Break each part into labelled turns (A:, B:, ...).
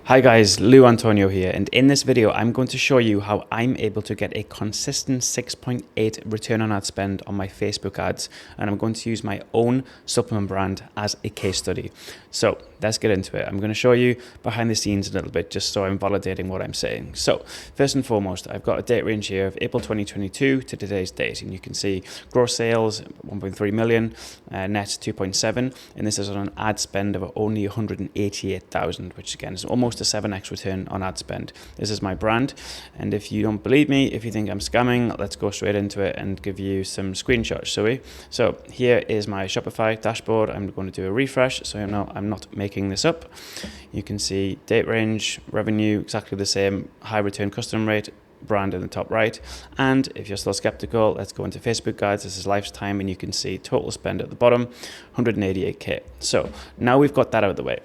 A: Hi guys, Lou Antonio here, and in this video I'm going to show you how I'm able to get a consistent 6.8 return on ad spend on my Facebook ads, and I'm going to use my own supplement brand as a case study. So let's get into it. I'm going to show you behind the scenes a little bit just so I'm validating what I'm saying. So first and foremost, I've got a date range here of April 2022 to today's date, and you can see gross sales 1.3 million, net 2.7, and this is on an ad spend of only 188,000, which again is almost a 7x return on ad spend. This is my brand, and if you don't believe me, if you think I'm scamming, let's go straight into it and give you some screenshots, shall we? So here is my Shopify dashboard. I'm going to do a refresh so I'm not making this up. You can see date range, revenue, exactly the same, high return customer rate, brand in the top right. And if you're still skeptical, let's go into Facebook guides. This is lifetime, and you can see total spend at the bottom, 188k. So now we've got that out of the way,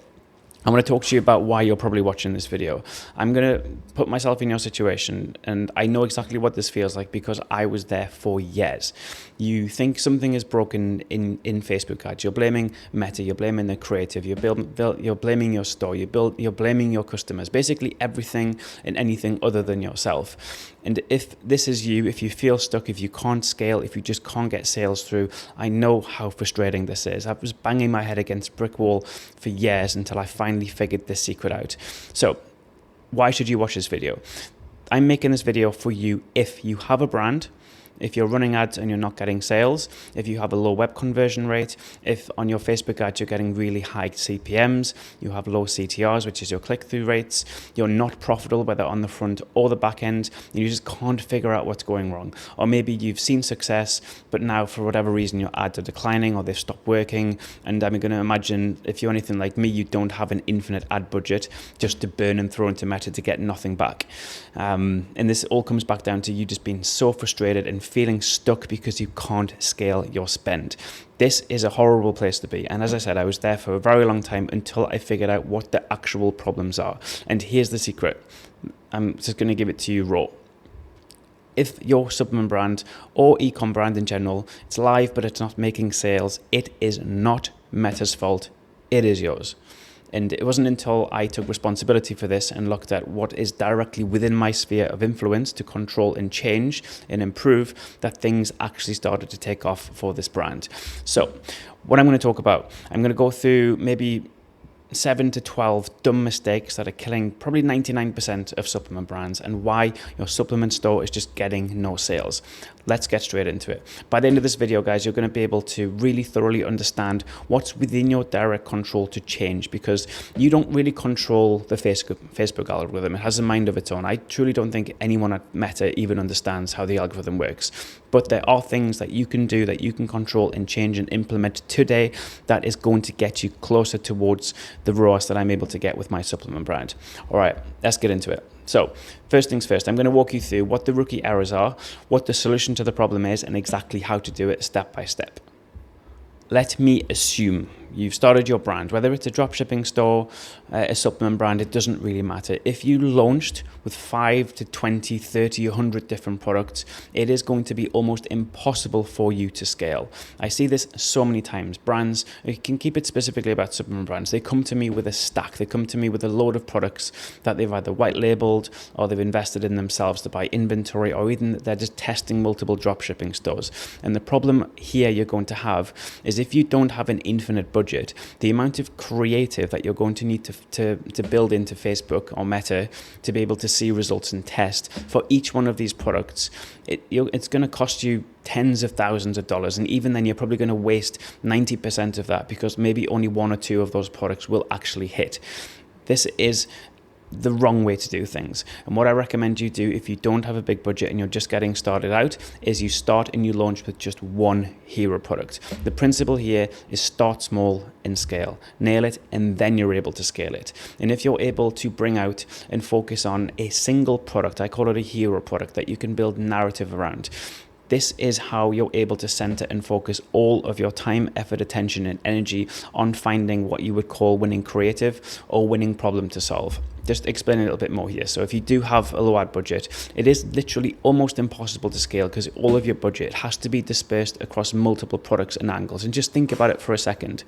A: I want to talk to you about why you're probably watching this video. I'm going to put myself in your situation, and I know exactly what this feels like because I was there for years. You think something is broken in Facebook ads. You're blaming Meta, you're blaming the creative, you're blaming your store, you're blaming your customers, basically everything and anything other than yourself. And if this is you, if you feel stuck, if you can't scale, if you just can't get sales through, I know how frustrating this is. I was banging my head against a brick wall for years until I finally figured this secret out. So why should you watch this video? I'm making this video for you if you have a brand, if you're running ads and you're not getting sales, if you have a low web conversion rate, if on your Facebook ads you're getting really high CPMs, you have low CTRs, which is your click-through rates, you're not profitable whether on the front or the back end, and you just can't figure out what's going wrong. Or maybe you've seen success, but now for whatever reason your ads are declining or they've stopped working. And I'm going to imagine if you're anything like me, you don't have an infinite ad budget just to burn and throw into Meta to get nothing back. And this all comes back down to you just being so frustrated and feeling stuck because you can't scale your spend. This is a horrible place to be. And as I said, I was there for a very long time until I figured out what the actual problems are. And here's the secret. I'm just going to give it to you raw. If your supplement brand or e-com brand in general, it's live but it's not making sales, it is not Meta's fault. It is yours. And it wasn't until I took responsibility for this and looked at what is directly within my sphere of influence to control and change and improve that things actually started to take off for this brand. So what I'm going to talk about, I'm going to go through maybe 7 to 12 dumb mistakes that are killing probably 99% of supplement brands and why your supplement store is just getting no sales. Let's get straight into it. By the end of this video, guys, you're going to be able to really thoroughly understand what's within your direct control to change, because you don't really control the Facebook algorithm. It has a mind of its own. I truly don't think anyone at Meta even understands how the algorithm works. But there are things that you can do, that you can control and change and implement today that is going to get you closer towards the ROAS that I'm able to get with my supplement brand. All right, let's get into it. So first things first, I'm going to walk you through what the rookie errors are, what the solution to the problem is, and exactly how to do it step by step. Let me assume you've started your brand, whether it's a dropshipping store, a supplement brand, it doesn't really matter. If you launched with 5 to 20, 30, 100 different products, it is going to be almost impossible for you to scale. I see this so many times. Brands, you can keep it specifically about supplement brands. They come to me with a stack. They come to me with a load of products that they've either white labeled or they've invested in themselves to buy inventory, or even they're just testing multiple dropshipping stores. And the problem here you're going to have is if you don't have an infinite budget, the amount of creative that you're going to need to build into Facebook or Meta to be able to see results and test for each one of these products, it's going to cost you tens of thousands of dollars. And even then, you're probably going to waste 90% of that because maybe only 1 or 2 of those products will actually hit. This is the wrong way to do things. And what I recommend you do if you don't have a big budget and you're just getting started out is you start and you launch with just one hero product. The principle here is start small and scale. Nail it, and then you're able to scale it. And if you're able to bring out and focus on a single product, I call it a hero product that you can build narrative around. This is how you're able to center and focus all of your time, effort, attention, and energy on finding what you would call winning creative or winning problem to solve. Just explain a little bit more here. So if you do have a low ad budget, it is literally almost impossible to scale because all of your budget has to be dispersed across multiple products and angles. And just think about it for a second.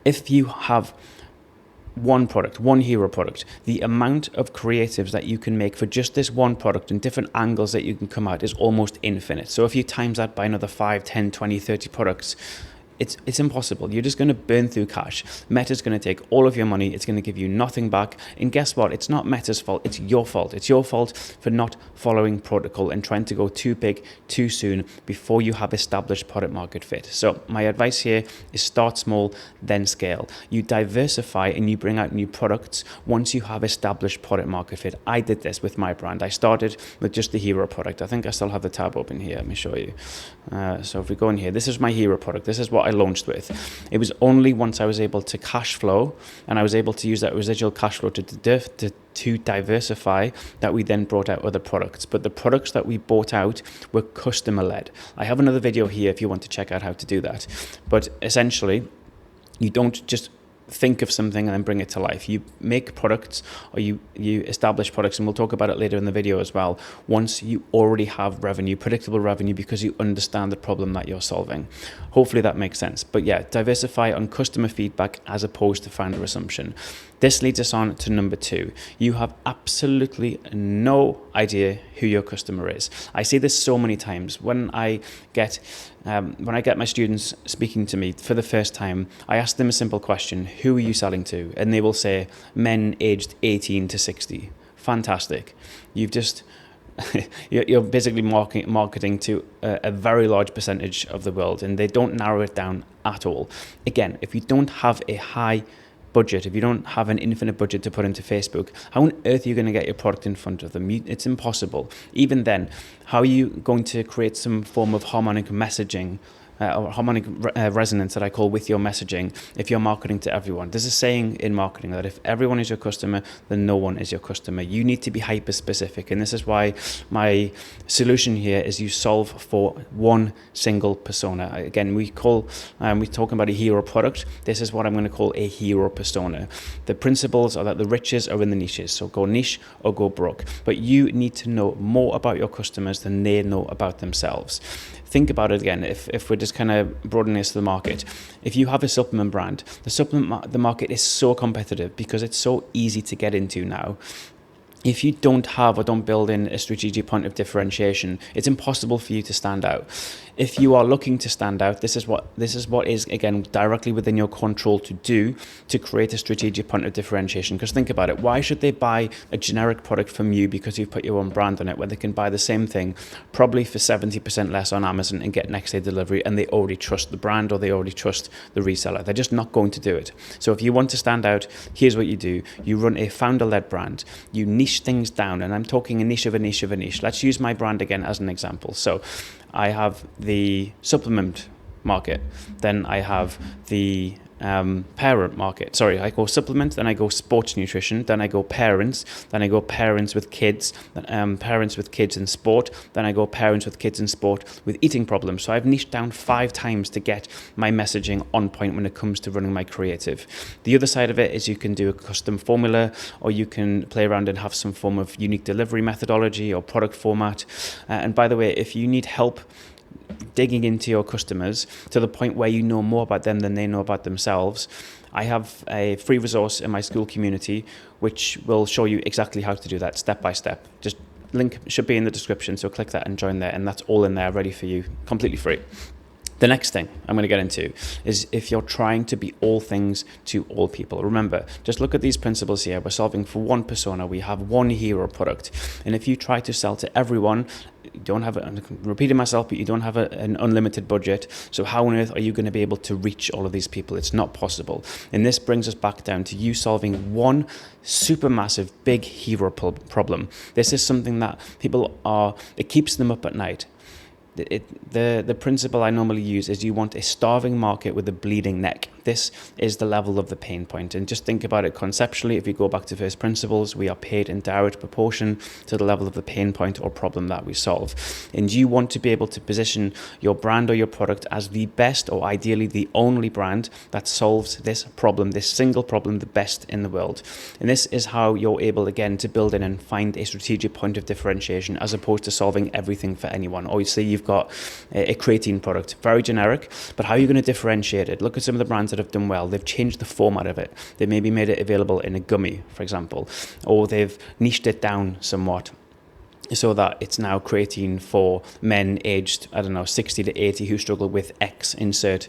A: If you have one product, one hero product, the amount of creatives that you can make for just this one product and different angles that you can come out is almost infinite. So if you times that by another 5, 10, 20, 30 products, it's impossible. You're just going to burn through cash. Meta's going to take all of your money. It's going to give you nothing back. And guess what? It's not Meta's fault. It's your fault. It's your fault for not following protocol and trying to go too big too soon before you have established product market fit. So my advice here is start small, then scale. You diversify and you bring out new products once you have established product market fit. I did this with my brand. I started with just the hero product. I think I still have the tab open here. Let me show you. So if we go in here, this is my hero product. This is what I launched with. It was only once I was able to cash flow and I was able to use that residual cash flow to diversify that we then brought out other products. But the products that we bought out were customer led. I have another video here if you want to check out how to do that. But essentially, you don't just think of something and then bring it to life. You make products or you establish products, and we'll talk about it later in the video as well, once you already have revenue, predictable revenue, because you understand the problem that you're solving. Hopefully that makes sense. But yeah, diversify on customer feedback as opposed to founder assumption. This leads us on to number 2. You have absolutely no idea who your customer is. I see this so many times when I get my students speaking to me for the first time. I ask them a simple question: who are you selling to? And they will say men aged 18 to 60. Fantastic. You've just you're basically marketing to a very large percentage of the world, and they don't narrow it down at all. Again, if you don't have a high budget, if you don't have an infinite budget to put into Facebook, how on earth are you going to get your product in front of them? It's impossible. Even then, how are you going to create some form of harmonic messaging or harmonic resonance that I call with your messaging if you're marketing to everyone? There's a saying in marketing that if everyone is your customer, then no one is your customer. You need to be hyper specific, and this is why my solution here is you solve for one single persona. Again, we're talking about a hero product. This is what I'm going to call a hero persona. The principles are that the riches are in the niches, so go niche or go broke. But you need to know more about your customers than they know about themselves. Think about it again, if we're just kind of broadening this to the market. If you have a supplement brand, the market is so competitive because it's so easy to get into now. If you don't have or don't build in a strategic point of differentiation, it's impossible for you to stand out. If you are looking to stand out, this is what is again directly within your control to do to create a strategic point of differentiation. Because think about it, why should they buy a generic product from you because you've put your own brand on it, when they can buy the same thing probably for 70% less on Amazon and get next day delivery, and they already trust the brand or they already trust the reseller? They're just not going to do it. So if you want to stand out, here's what you do. You run a founder-led brand. You niche things down, and I'm talking a niche of a niche of a niche. Let's use my brand again as an example. So I have the supplement market, then I have the parent market. Sorry, I go supplement, then I go sports nutrition, then I go parents, then I go parents with kids, parents with kids in sport, then I go parents with kids in sport with eating problems. So I've niched down 5 times to get my messaging on point when it comes to running my creative. The other side of it is you can do a custom formula, or you can play around and have some form of unique delivery methodology or product format. And by the way, if you need help digging into your customers to the point where you know more about them than they know about themselves, I have a free resource in my school community which will show you exactly how to do that step by step. Just link should be in the description, so click that and join there, and that's all in there ready for you, completely free. The next thing I'm going to get into is if you're trying to be all things to all people. Remember, just look at these principles here. We're solving for one persona. We have one hero product. And if you try to sell to everyone, you don't have, I'm repeating myself, but you don't have an unlimited budget. So how on earth are you going to be able to reach all of these people? It's not possible. And this brings us back down to you solving one supermassive big hero problem. This is something that it keeps them up at night. The principle I normally use is you want a starving market with a bleeding neck. This is the level of the pain point. And just think about it conceptually. If you go back to first principles, we are paid in direct proportion to the level of the pain point or problem that we solve. And you want to be able to position your brand or your product as the best, or ideally the only brand that solves this problem, this single problem, the best in the world. And this is how you're able, again, to build in and find a strategic point of differentiation as opposed to solving everything for anyone. Obviously, you've got a creatine product, very generic, but how are you going to differentiate it? Look at some of the brands that have done well. They've changed the format of it. They maybe made it available in a gummy, for example, or they've niched it down somewhat so that it's now creatine for men aged, 60 to 80 who struggle with X, insert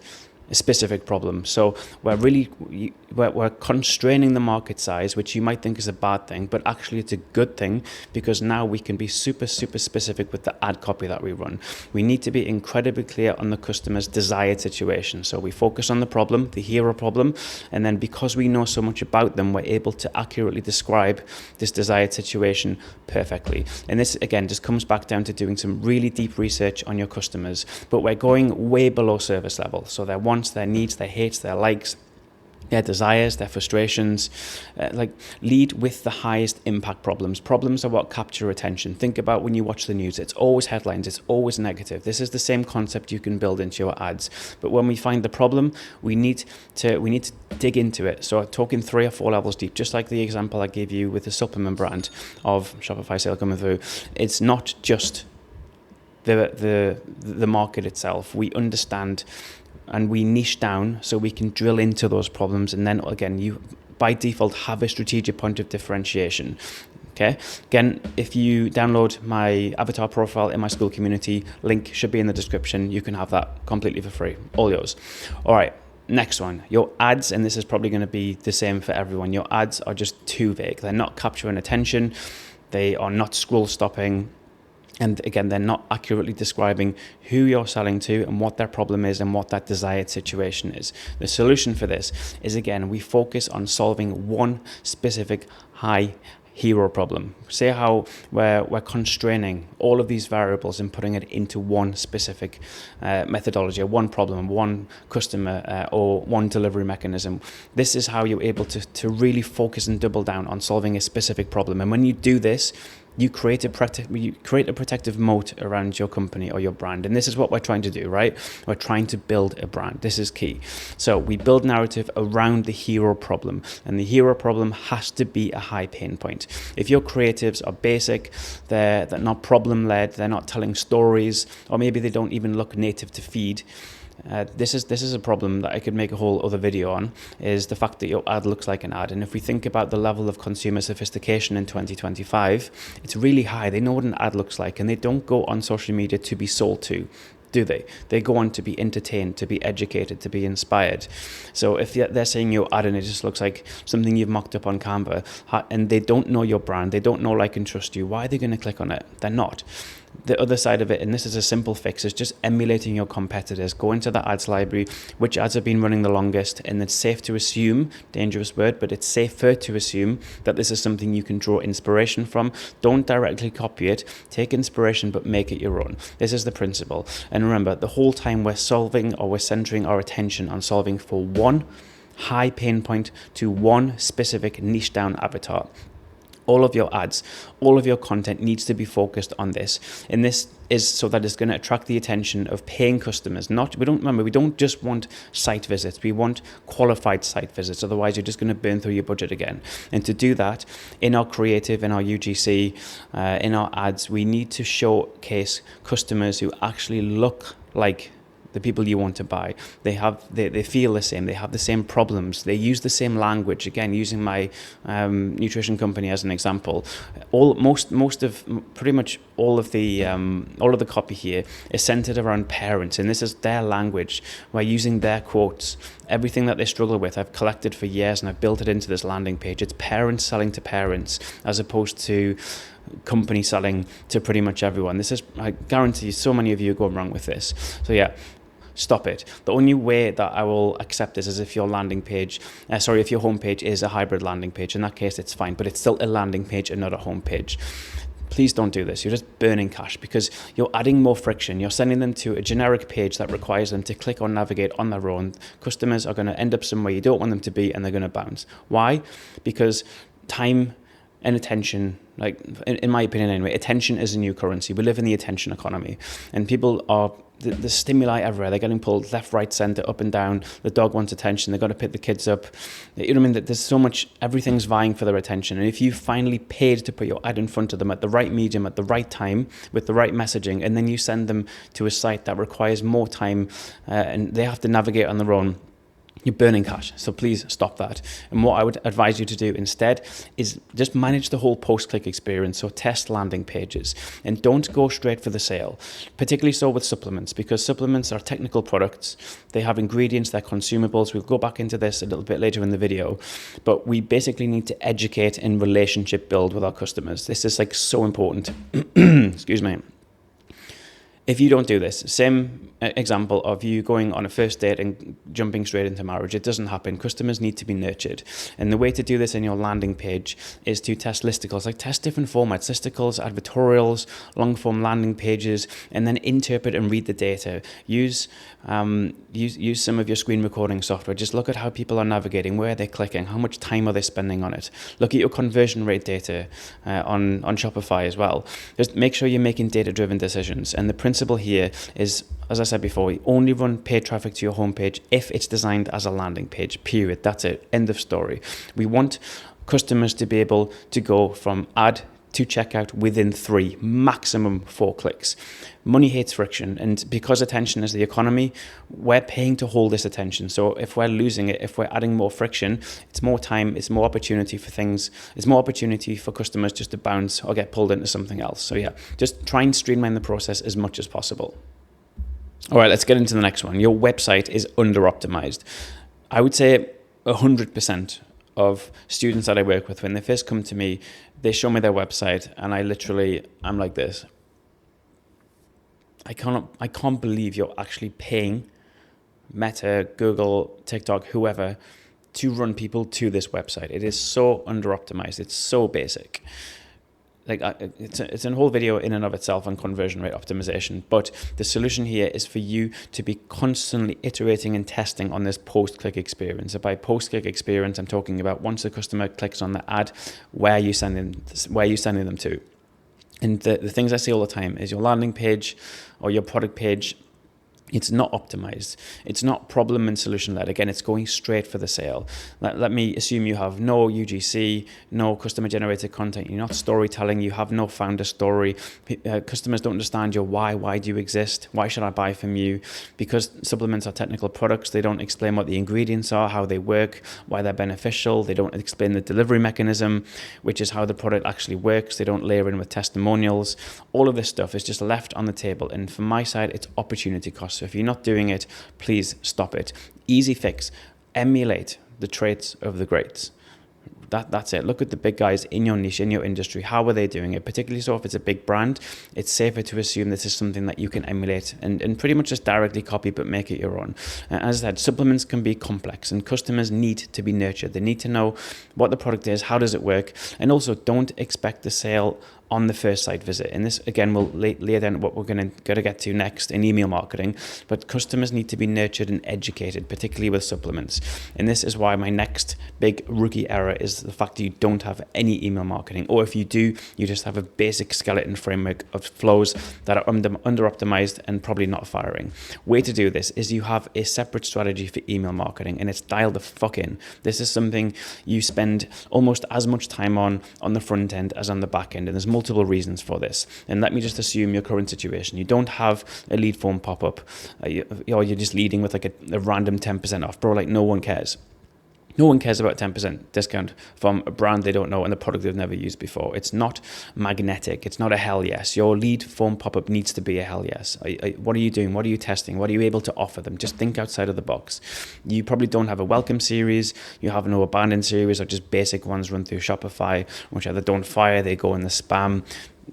A: a specific problem. So we're constraining the market size, which you might think is a bad thing, but actually it's a good thing, because now we can be super specific with the ad copy that we run. We need to be incredibly clear on the customer's desired situation. So we focus on the problem, the hero problem, and then because we know so much about them, we're able to accurately describe this desired situation perfectly. And this again just comes back down to doing some really deep research on your customers, but we're going way below service level. So their wants, their needs, their hates, their likes, their desires, their frustrations. Lead with the highest impact problems. Problems are what capture attention. Think about when you watch the news. It's always headlines. It's always negative. This is the same concept you can build into your ads. But when we find the problem, we need to dig into it. So talking 3 or 4 levels deep, just like the example I gave you with the supplement brand of Shopify sale coming through. It's not just the market itself. We understand and we niche down so we can drill into those problems, and then again you by default have a strategic point of differentiation. Okay, again, if you download my avatar profile in my school community, link should be in the description. You can have that completely for free, all yours. All right, next one, your ads, and this is probably going to be the same for everyone. Your ads are just too vague. They're not capturing attention, they are not scroll stopping, and again, they're not accurately describing who you're selling to and what their problem is and what that desired situation is. The solution for this is, again, we focus on solving one specific high hero problem. Say how we're constraining all of these variables and putting it into one specific methodology, or one problem, one customer, or one delivery mechanism. This is how you're able to really focus and double down on solving a specific problem. And when you do this, you create a protective moat around your company or your brand. And this is what we're trying to do, right? We're trying to build a brand. This is key. So we build narrative around the hero problem, and the hero problem has to be a high pain point. If your creatives are basic, they're not problem-led, they're not telling stories, or maybe they don't even look native to feed, this is a problem that I could make a whole other video on, is the fact that your ad looks like an ad. And if we think about the level of consumer sophistication in 2025, it's really high. They know what an ad looks like, and they don't go on social media to be sold to, do they? They go on to be entertained, to be educated, to be inspired. So if they're seeing your ad and it just looks like something you've mocked up on Canva, and they don't know your brand, they don't know, like, and trust you, why are they going to click on it? They're not. The other side of it, and this is a simple fix, is just emulating your competitors. Go into the ads library, which ads have been running the longest, and it's safe to assume, dangerous word, but it's safer to assume that this is something you can draw inspiration from. Don't directly copy it, take inspiration, but make it your own. This is the principle. And remember, the whole time we're centering our attention on solving for one high pain point to one specific niche down avatar. All of your ads, all of your content needs to be focused on this. And this is so that it's going to attract the attention of paying customers. We don't just want site visits. We want qualified site visits. Otherwise, you're just going to burn through your budget again. And to do that, in our creative, in our UGC, in our ads, we need to showcase customers who actually look like the people you want to buy. They feel the same. They have the same problems. They use the same language. Again, using my nutrition company as an example, pretty much all of the copy here is centered around parents, and this is their language. We're using their quotes. Everything that they struggle with, I've collected for years, and I've built it into this landing page. It's parents selling to parents, as opposed to company selling to pretty much everyone. I guarantee so many of you are going wrong with this. So yeah, stop it. The only way that I will accept this is if your if your homepage is a hybrid landing page. In that case, it's fine, but it's still a landing page and not a homepage. Please don't do this. You're just burning cash, because you're adding more friction. You're sending them to a generic page that requires them to click or navigate on their own. Customers are going to end up somewhere you don't want them to be, and they're going to bounce. Why? Because time and attention, like in my opinion anyway, attention is a new currency. We live in the attention economy, and people are, the stimuli everywhere. They're getting pulled left, right, center, up and down. The dog wants attention. They've got to pick the kids up. You know what I mean? There's so much, everything's vying for their attention. And if you finally paid to put your ad in front of them at the right medium, at the right time, with the right messaging, and then you send them to a site that requires more time and they have to navigate on their own, You're burning cash, so please stop that. And what I would advise you to do instead is just manage the whole post-click experience, so test landing pages, and don't go straight for the sale, particularly so with supplements, because supplements are technical products. They have ingredients, they're consumables. We'll go back into this a little bit later in the video, but we basically need to educate and relationship build with our customers. This is like so important. Excuse me. If you don't do this, same example of you going on a first date and jumping straight into marriage, it doesn't happen. Customers need to be nurtured. And the way to do this in your landing page is to test listicles, like test different formats, listicles, advertorials, long form landing pages, and then interpret and read the data. Use some of your screen recording software. Just look at how people are navigating, where they're clicking, how much time are they spending on it. Look at your conversion rate data on Shopify as well. Just make sure you're making data-driven decisions. And the principle here is, as I said before, you only run paid traffic to your homepage if it's designed as a landing page, period. That's it. End of story. We want customers to be able to go from ad to checkout within 3, maximum 4 clicks. Money hates friction, and because attention is the economy, we're paying to hold this attention. So if we're losing it, if we're adding more friction, it's more time, it's more opportunity for things, it's more opportunity for customers just to bounce or get pulled into something else. So yeah, just try and streamline the process as much as possible. All right, let's get into the next one. Your website is under-optimized. I would say 100% of students that I work with, when they first come to me, they show me their website, and I'm like this. I can't believe you're actually paying Meta, Google, TikTok, whoever, to run people to this website. It is so under-optimized. It's so basic. It's a whole video in and of itself on conversion rate optimization, but the solution here is for you to be constantly iterating and testing on this post-click experience. So by post-click experience, I'm talking about once a customer clicks on the ad, where are you sending them to? And the things I see all the time is your landing page or your product page, it's not optimized. It's not problem and solution led. Again, it's going straight for the sale. Let me assume you have no UGC, no customer generated content. You're not storytelling. You have no founder story. Customers don't understand your why. Why do you exist? Why should I buy from you? Because supplements are technical products. They don't explain what the ingredients are, how they work, why they're beneficial. They don't explain the delivery mechanism, which is how the product actually works. They don't layer in with testimonials. All of this stuff is just left on the table. And from my side, it's opportunity cost. So if you're not doing it, please stop it. Easy fix. Emulate the traits of the greats. That's it. Look at the big guys in your niche, in your industry. How are they doing it? Particularly so if it's a big brand, it's safer to assume this is something that you can emulate and pretty much just directly copy, but make it your own. As I said, supplements can be complex and customers need to be nurtured. They need to know what the product is, how does it work, and also don't expect the sale on the first site visit. And this, again, will lay down what we're going to get to next in email marketing. But customers need to be nurtured and educated, particularly with supplements. And this is why my next big rookie error is the fact that you don't have any email marketing. Or if you do, you just have a basic skeleton framework of flows that are under-optimized and probably not firing. Way to do this is you have a separate strategy for email marketing, and it's dialed the fuck in. This is something you spend almost as much time on the front end as on the back end. And there's multiple reasons for this. And let me just assume your current situation. You don't have a lead form pop up, or you're just leading with like a random 10% off. Bro, like no one cares. No one cares about 10% discount from a brand they don't know and a product they've never used before. It's not magnetic. It's not a hell yes. Your lead form pop-up needs to be a hell yes. What are you doing? What are you testing? What are you able to offer them? Just think outside of the box. You probably don't have a welcome series. You have no abandoned series or just basic ones run through Shopify, which either don't fire, they go in the spam.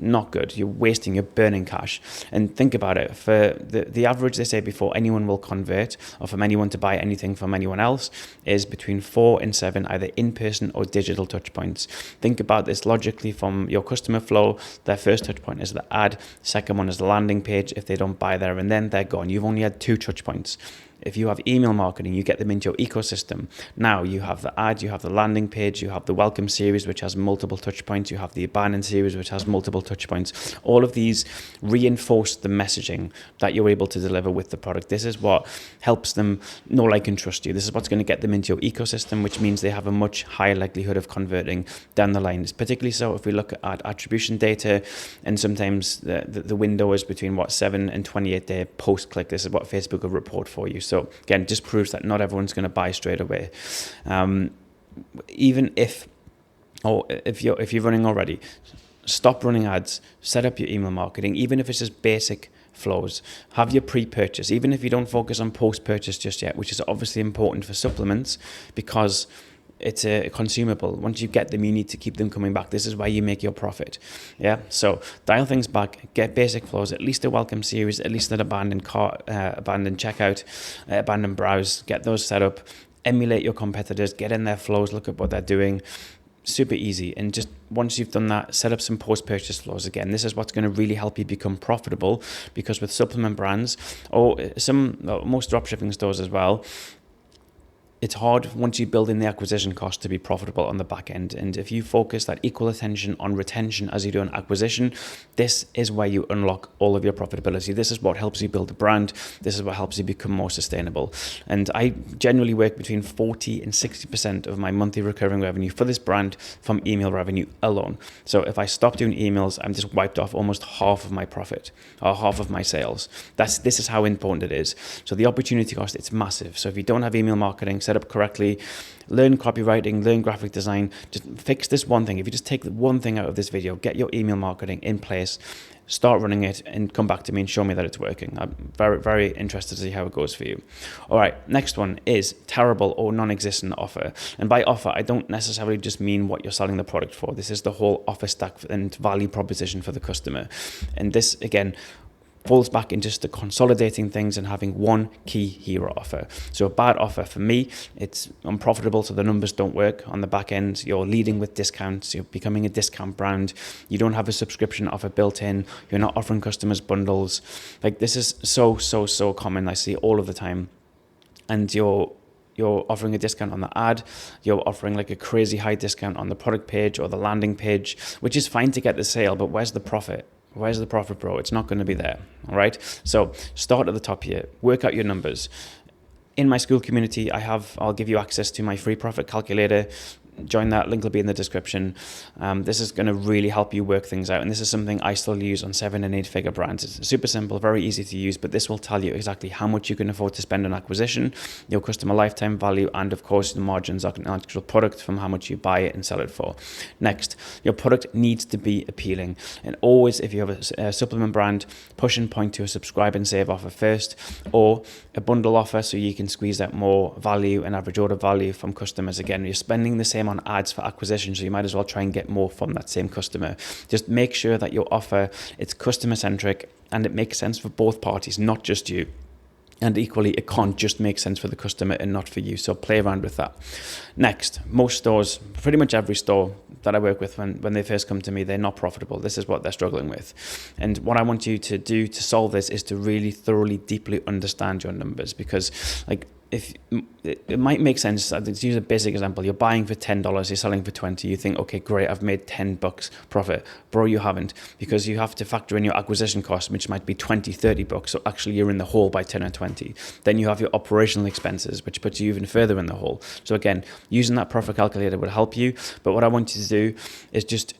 A: Not good. You're wasting, you're burning cash. And think about it. For the average, they say before anyone will convert or from anyone to buy anything from anyone else is between 4 and 7 either in-person or digital touch points. Think about this logically from your customer flow. Their first touch point is the ad. Second one is the landing page. If they don't buy there and then, they're gone. You've only had 2 touch points. If you have email marketing, you get them into your ecosystem. Now you have the ad, you have the landing page, you have the welcome series, which has multiple touch points. You have the abandoned series, which has multiple touch points. All of these reinforce the messaging that you're able to deliver with the product. This is what helps them know, like, and trust you. This is what's going to get them into your ecosystem, which means they have a much higher likelihood of converting down the line. It's particularly so if we look at attribution data, and sometimes the window is between 7 and 28 day post-click. This is what Facebook will report for you. So again, just proves that not everyone's going to buy straight away. Even if you're running already, stop running ads, set up your email marketing, even if it's just basic flows. Have your pre-purchase, even if you don't focus on post-purchase just yet, which is obviously important for supplements because it's a consumable. Once you get them, you need to keep them coming back. This is why you make your profit. Yeah. So dial things back, get basic flows, at least a welcome series, at least an abandoned cart, abandoned checkout, abandoned browse, get those set up, emulate your competitors, get in their flows, look at what they're doing. Super easy. And just once you've done that, set up some post-purchase flows. Again, this is what's going to really help you become profitable, because with supplement brands or most dropshipping stores as well, it's hard once you build in the acquisition cost to be profitable on the back end. And if you focus that equal attention on retention as you do on acquisition, this is where you unlock all of your profitability. This is what helps you build a brand. This is what helps you become more sustainable. And I generally work between 40 and 60% of my monthly recurring revenue for this brand from email revenue alone. So if I stop doing emails, I'm just wiped off almost half of my profit or half of my sales. This is how important it is. So the opportunity cost, it's massive. So if you don't have email marketing set up correctly, learn copywriting, learn graphic design, just fix this one thing. If you just take the one thing out of this video, get your email marketing in place, start running it, and come back to me and show me that it's working. I'm very, very interested to see how it goes for you. All right, next one is terrible or non-existent offer. And by offer, I don't necessarily just mean what you're selling the product for. This is the whole offer stack and value proposition for the customer. And this, again, falls back into just the consolidating things and having one key hero offer. So a bad offer for me, it's unprofitable, so the numbers don't work on the back end. You're leading with discounts, you're becoming a discount brand, you don't have a subscription offer built in, you're not offering customers bundles. Like, this is so common. I see all of the time. And you're offering a discount on the ad, you're offering like a crazy high discount on the product page or the landing page, which is fine to get the sale, but where's the profit? Where's the profit, bro? It's not going to be there. All right. So start at the top here. Work out your numbers. In my school community, I'll give you access to my free profit calculator. Join that, link will be in the description. This is going to really help you work things out. And this is something I still use on 7 and 8 figure brands. It's super simple, very easy to use, but this will tell you exactly how much you can afford to spend on acquisition, your customer lifetime value, and of course the margins on the actual product from how much you buy it and sell it for. Next, your product needs to be appealing. And always, if you have a supplement brand, push and point to a subscribe and save offer first, or a bundle offer so you can squeeze out more value and average order value from customers. Again, you're spending the same on ads for acquisition, so you might as well try and get more from that same customer. Just make sure that your offer, it's customer centric and it makes sense for both parties, not just you. And equally, it can't just make sense for the customer and not for you. So play around with that. Next, most stores, pretty much every store that I work with, when they first come to me, they're not profitable. This is what they're struggling with. And what I want you to do to solve this is to really thoroughly, deeply understand your numbers, because like, if it might make sense, let's use a basic example. You're buying for $10, you're selling for 20. You think, okay, great, I've made $10 profit. Bro, you haven't, because you have to factor in your acquisition cost, which might be $20, $30. So actually you're in the hole by 10 or 20. Then you have your operational expenses, which puts you even further in the hole. So again, using that profit calculator will help you. But what I want you to do is just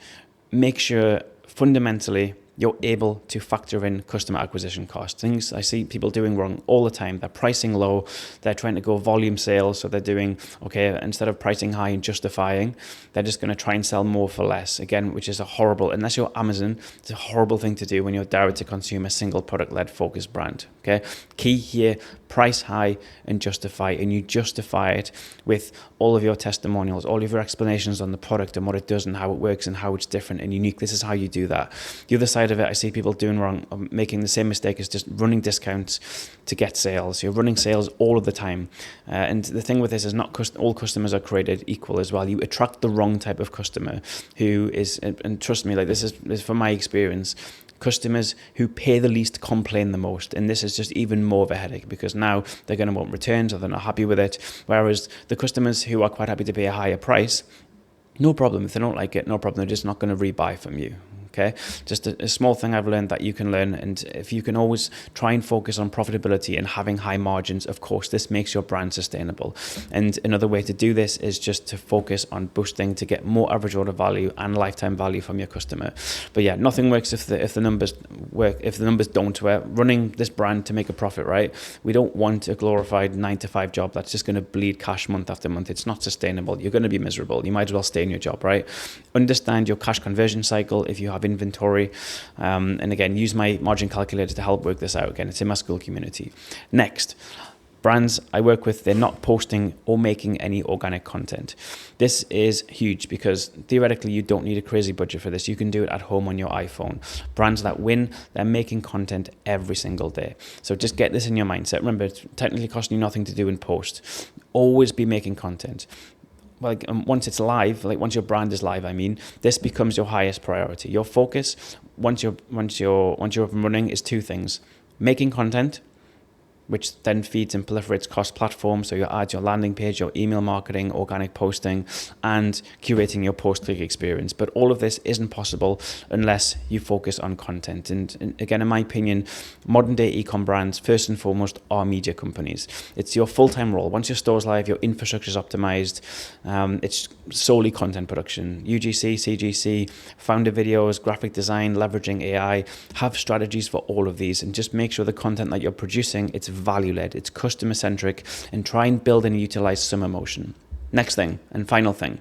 A: make sure fundamentally you're able to factor in customer acquisition costs. Things I see people doing wrong all the time. They're pricing low. They're trying to go volume sales. So they're doing, okay, instead of pricing high and justifying, they're just going to try and sell more for less. Again, which is a horrible, unless you're Amazon, it's a horrible thing to do when you're direct to consumer, single product led focused brand. Okay. Key here, price high and justify. And you justify it with all of your testimonials, all of your explanations on the product and what it does and how it works and how it's different and unique. This is how you do that. The other side of it, I see people doing wrong, making the same mistake as just running discounts to get sales. You're running sales all of the time. And the thing with this is not all customers are created equal as well. You attract the wrong type of customer who is, and trust me, like this is from my experience, customers who pay the least complain the most. And this is just even more of a headache, because now they're going to want returns or they're not happy with it. Whereas the customers who are quite happy to pay a higher price, no problem. If they don't like it, no problem. They're just not going to rebuy from you. okay? Just a small thing I've learned that you can learn. And if you can always try and focus on profitability and having high margins, of course, this makes your brand sustainable. And another way to do this is just to focus on boosting to get more average order value and lifetime value from your customer. But yeah, nothing works if the numbers work, if the numbers don't. We're running this brand to make a profit, right? We don't want a glorified 9-to-5 job that's just going to bleed cash month after month. It's not sustainable. You're going to be miserable. You might as well stay in your job, right? Understand your cash conversion cycle if you have inventory. And again, use my margin calculator to help work this out. Again, it's in my school community. Next, brands I work with, they're not posting or making any organic content. This is huge because theoretically you don't need a crazy budget for this. You can do it at home on your iPhone. Brands that win, they're making content every single day. So just get this in your mindset. Remember, it's technically costing you nothing to do and post. Always be making content. Like once it's live, like once your brand is live, I mean, this becomes your highest priority. Your focus, once you're up and running, is two things: making content, which then feeds and proliferates cross platform. So your ads, your landing page, your email marketing, organic posting, and curating your post-click experience. But all of this isn't possible unless you focus on content. And again, in my opinion, modern day e-com brands, first and foremost, are media companies. It's your full-time role. Once your store's live, your infrastructure is optimized. It's solely content production. UGC, CGC, founder videos, graphic design, leveraging AI. Have strategies for all of these and just make sure the content that you're producing, it's value-led, it's customer-centric, and try and build and utilize some emotion. Next thing and final thing,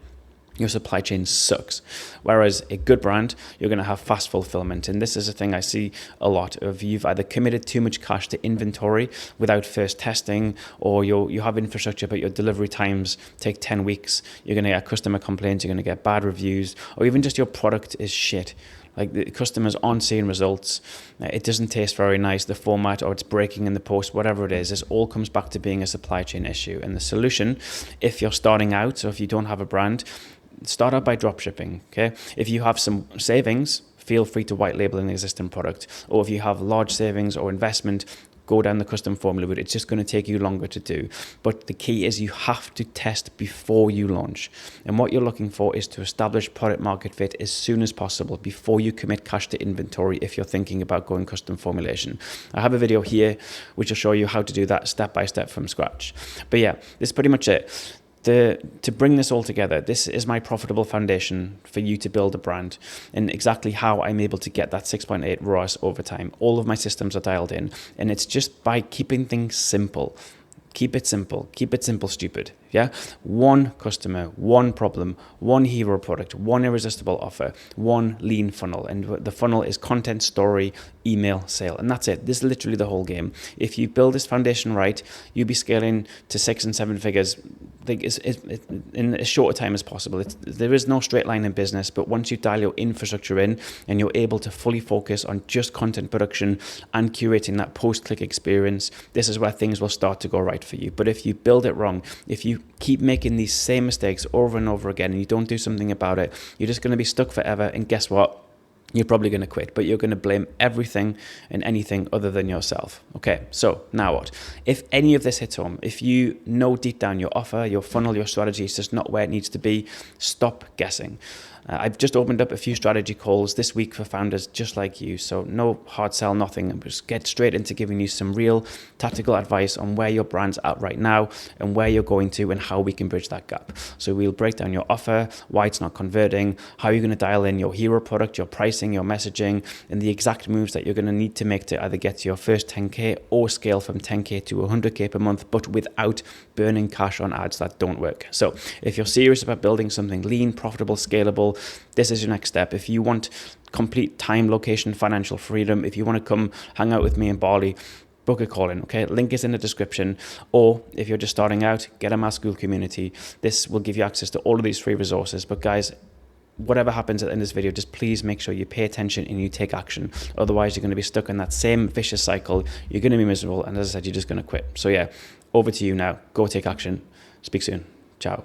A: your supply chain sucks. Whereas a good brand, you're going to have fast fulfillment. And this is a thing I see a lot of. You've either committed too much cash to inventory without first testing, or you have infrastructure, but your delivery times take 10 weeks. You're going to get customer complaints, you're going to get bad reviews, or even just your product is shit. Like the customers aren't seeing results, it doesn't taste very nice, the format, or it's breaking in the post, whatever it is, this all comes back to being a supply chain issue. And the solution, if you're starting out, so if you don't have a brand, start out by drop shipping, okay? If you have some savings, feel free to white label an existing product. Or if you have large savings or investment, go down the custom formula route. It's just going to take you longer to do. But the key is you have to test before you launch. And what you're looking for is to establish product market fit as soon as possible before you commit cash to inventory if you're thinking about going custom formulation. I have a video here which will show you how to do that step by step from scratch. But yeah, this is pretty much it. To bring this all together, this is my profitable foundation for you to build a brand, and exactly how I'm able to get that 6.8 ROAS over time. All of my systems are dialed in, and it's just by keeping things simple. Keep it simple, stupid. Yeah, one customer, one problem, one hero product, one irresistible offer, one lean funnel. And the funnel is content, story, email, sale. And that's it. This is literally the whole game. If you build this foundation right, you'll be scaling to 6 and 7 figures in as short a time as possible. There is no straight line in business, but once you dial your infrastructure in and you're able to fully focus on just content production and curating that post-click experience, this is where things will start to go right for you. But if you build it wrong, if you keep making these same mistakes over and over again and you don't do something about it, you're just going to be stuck forever. And guess what? You're probably going to quit, but you're going to blame everything and anything other than yourself. Okay, so now what? If any of this hits home, if you know deep down your offer, your funnel, your strategy is just not where it needs to be, stop guessing. I've just opened up a few strategy calls this week for founders just like you. So no hard sell, nothing. I'm just get straight into giving you some real tactical advice on where your brand's at right now and where you're going to and how we can bridge that gap. So we'll break down your offer, why it's not converting, how you're going to dial in your hero product, your pricing, your messaging, and the exact moves that you're going to need to make to either get to your first 10K or scale from 10K to 100K per month, but without burning cash on ads that don't work. So if you're serious about building something lean, profitable, scalable, this is your next step. If you want complete time, location, financial freedom, if you want to come hang out with me in Bali, book a call in, okay? Link is in the description. Or if you're just starting out, get in my school community. This will give you access to all of these free resources. But guys, whatever happens at the end of this video, just please make sure you pay attention and you take action. Otherwise, you're going to be stuck in that same vicious cycle. You're going to be miserable. And as I said, you're just going to quit. So yeah, over to you now. Go take action. Speak soon. Ciao.